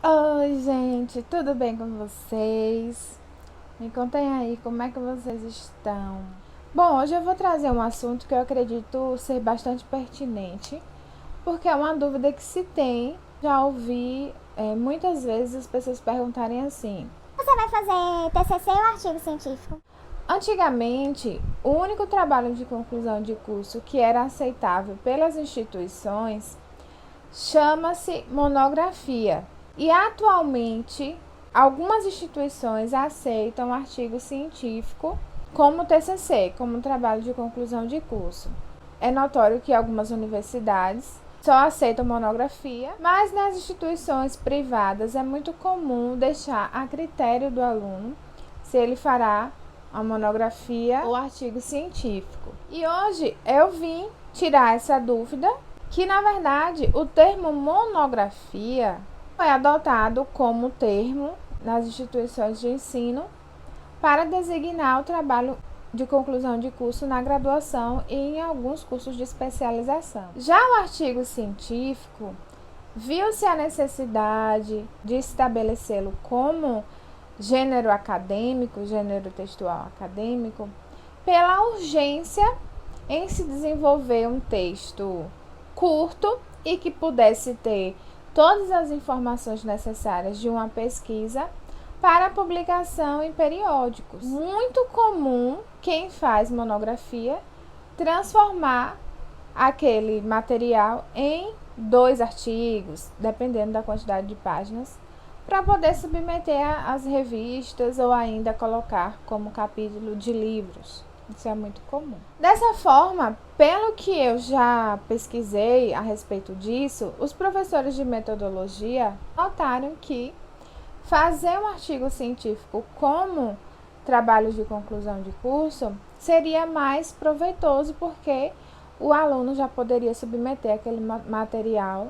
Oi, gente, tudo bem com vocês? Me contem aí como é que vocês estão. Bom, hoje eu vou trazer um assunto que eu acredito ser bastante pertinente, porque é uma dúvida que se tem. Já ouvi muitas vezes as pessoas perguntarem assim: Você vai fazer TCC ou artigo científico? antigamente, o único trabalho de conclusão de curso que era aceitável pelas instituições chama-se monografia. E atualmente, algumas instituições aceitam o artigo científico como TCC, como trabalho de conclusão de curso. É notório que algumas universidades só aceitam monografia, mas nas instituições privadas é muito comum deixar a critério do aluno se ele fará a monografia ou artigo científico. E hoje eu vim tirar essa dúvida, que na verdade o termo monografia foi adotado como termo nas instituições de ensino para designar o trabalho de conclusão de curso na graduação e em alguns cursos de especialização. Já o artigo científico, viu-se a necessidade de estabelecê-lo como gênero acadêmico, gênero textual acadêmico, pela urgência em se desenvolver um texto curto e que pudesse ter todas as informações necessárias de uma pesquisa para publicação em periódicos. Muito comum quem faz monografia transformar aquele material em 2 artigos, dependendo da quantidade de páginas, para poder submeter às revistas ou ainda colocar como capítulo de livros. Isso é muito comum. Dessa forma, pelo que eu já pesquisei a respeito disso, os professores de metodologia notaram que fazer um artigo científico como trabalho de conclusão de curso seria mais proveitoso, porque o aluno já poderia submeter aquele material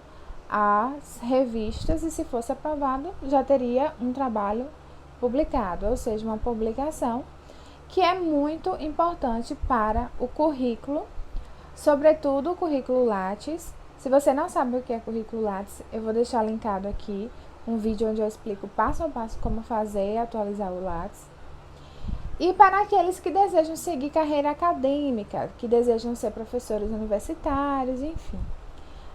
às revistas e, se fosse aprovado, já teria um trabalho publicado, ou seja, uma publicação que é muito importante para o currículo, sobretudo o currículo Lattes. Se você não sabe o que é currículo Lattes, eu vou deixar linkado aqui um vídeo onde eu explico passo a passo como fazer e atualizar o Lattes. E para aqueles que desejam seguir carreira acadêmica, que desejam ser professores universitários, enfim.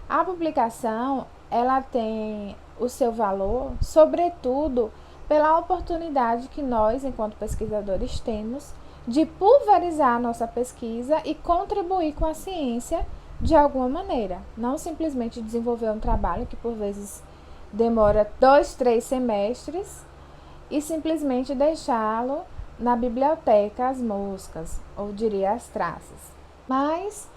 A publicação, ela tem o seu valor, sobretudo pela oportunidade que nós, enquanto pesquisadores, temos de pulverizar a nossa pesquisa e contribuir com a ciência de alguma maneira. Não simplesmente desenvolver um trabalho que, por vezes, demora 2, 3 semestres e simplesmente deixá-lo na biblioteca às moscas, ou diria às traças. Mas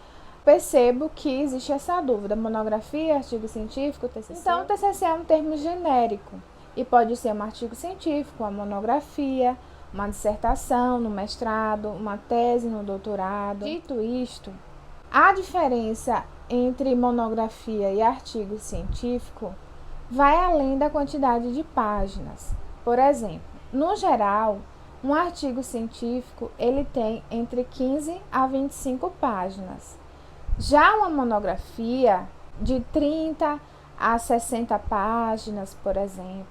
percebo que existe essa dúvida: monografia, artigo científico, TCC. Então, o TCC é um termo genérico e pode ser um artigo científico, uma monografia, uma dissertação no mestrado, uma tese no doutorado. Dito isto, a diferença entre monografia e artigo científico vai além da quantidade de páginas. Por exemplo, no geral, um artigo científico ele tem entre 15 a 25 páginas. Já uma monografia de 30 a 60 páginas, por exemplo.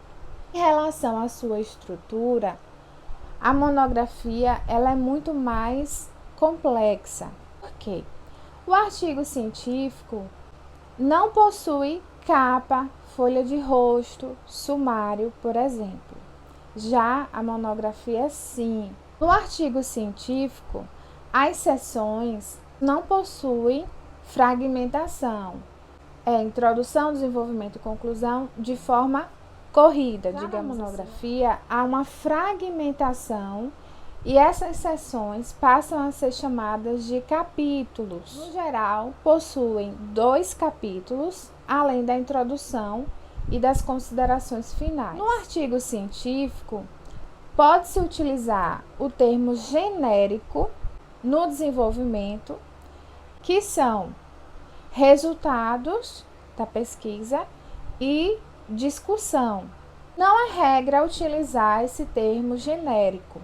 Em relação à sua estrutura, a monografia ela é muito mais complexa. Por quê? O artigo científico não possui capa, folha de rosto, sumário, por exemplo. Já a monografia, sim. No artigo científico, as seções não possuem fragmentação. É introdução, desenvolvimento e conclusão de forma corrida, digamos. Na monografia, há uma fragmentação e essas seções passam a ser chamadas de capítulos. No geral, possuem 2 capítulos, além da introdução e das considerações finais. No artigo científico, pode-se utilizar o termo genérico no desenvolvimento, que são resultados da pesquisa e discussão. Não é regra utilizar esse termo genérico,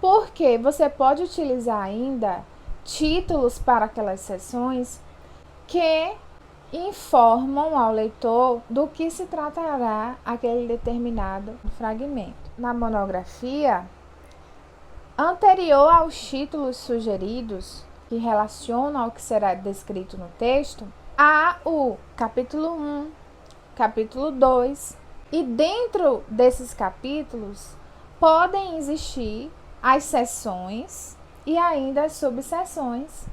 porque você pode utilizar ainda títulos para aquelas seções que informam ao leitor do que se tratará aquele determinado fragmento. Na monografia, anterior aos títulos sugeridos, que relacionam ao que será descrito no texto, há o capítulo 1, capítulo 2, e dentro desses capítulos podem existir as seções e ainda as subseções,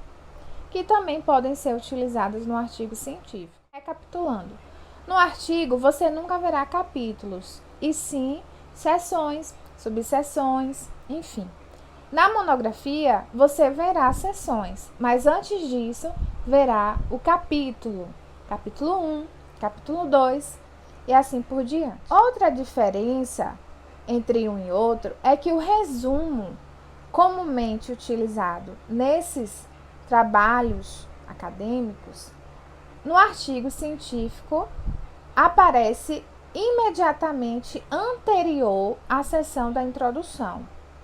que também podem ser utilizadas no artigo científico. Recapitulando, no artigo você nunca verá capítulos, e sim seções, subseções, enfim. Na monografia, você verá seções, mas antes disso, verá o capítulo 1, capítulo 2 e assim por diante. Outra diferença entre um e outro é que o resumo comumente utilizado nesses trabalhos acadêmicos, no artigo científico, aparece imediatamente anterior à seção da introdução.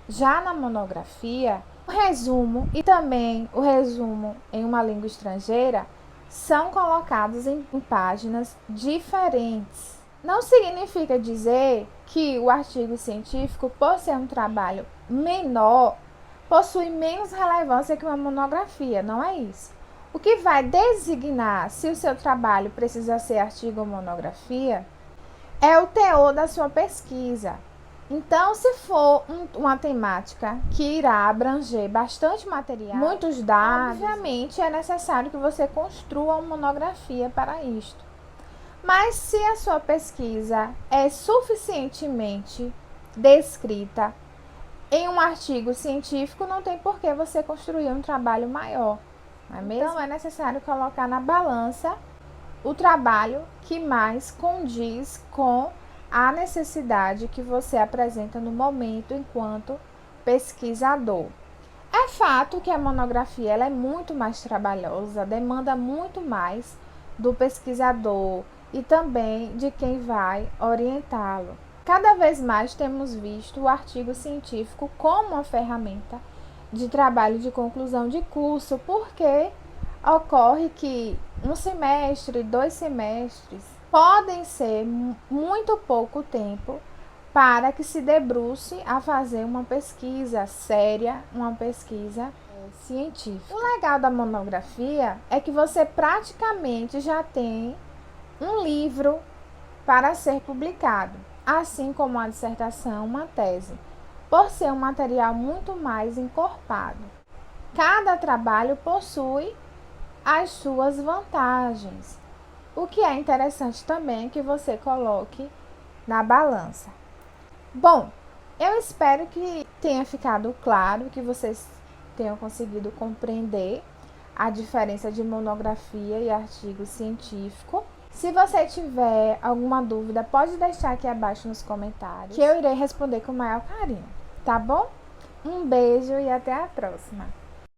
Já na monografia, o resumo e também o resumo em uma língua estrangeira são colocados em páginas diferentes. Não significa dizer que o artigo científico, por ser um trabalho menor, possui menos relevância que uma monografia, não é isso. O que vai designar se o seu trabalho precisa ser artigo ou monografia é o teor da sua pesquisa. Então, se for uma temática que irá abranger bastante material, muitos dados, obviamente é necessário que você construa uma monografia para isto. Mas se a sua pesquisa é suficientemente descrita em um artigo científico, não tem por que você construir um trabalho maior, não é mesmo? Então, é necessário colocar na balança o trabalho que mais condiz com a necessidade que você apresenta no momento enquanto pesquisador. É fato que a monografia ela é muito mais trabalhosa, demanda muito mais do pesquisador e também de quem vai orientá-lo. Cada vez mais temos visto o artigo científico como uma ferramenta de trabalho de conclusão de curso, porque ocorre que um semestre, 2 semestres, podem ser muito pouco tempo para que se debruce a fazer uma pesquisa séria, uma pesquisa científica. O legal da monografia é que você praticamente já tem um livro para ser publicado, assim como a dissertação, uma tese, por ser um material muito mais encorpado. Cada trabalho possui as suas vantagens. O que é interessante também é que você coloque na balança. Bom, eu espero que tenha ficado claro, que vocês tenham conseguido compreender a diferença de monografia e artigo científico. Se você tiver alguma dúvida, pode deixar aqui abaixo nos comentários, que eu irei responder com o maior carinho, tá bom? Um beijo e até a próxima!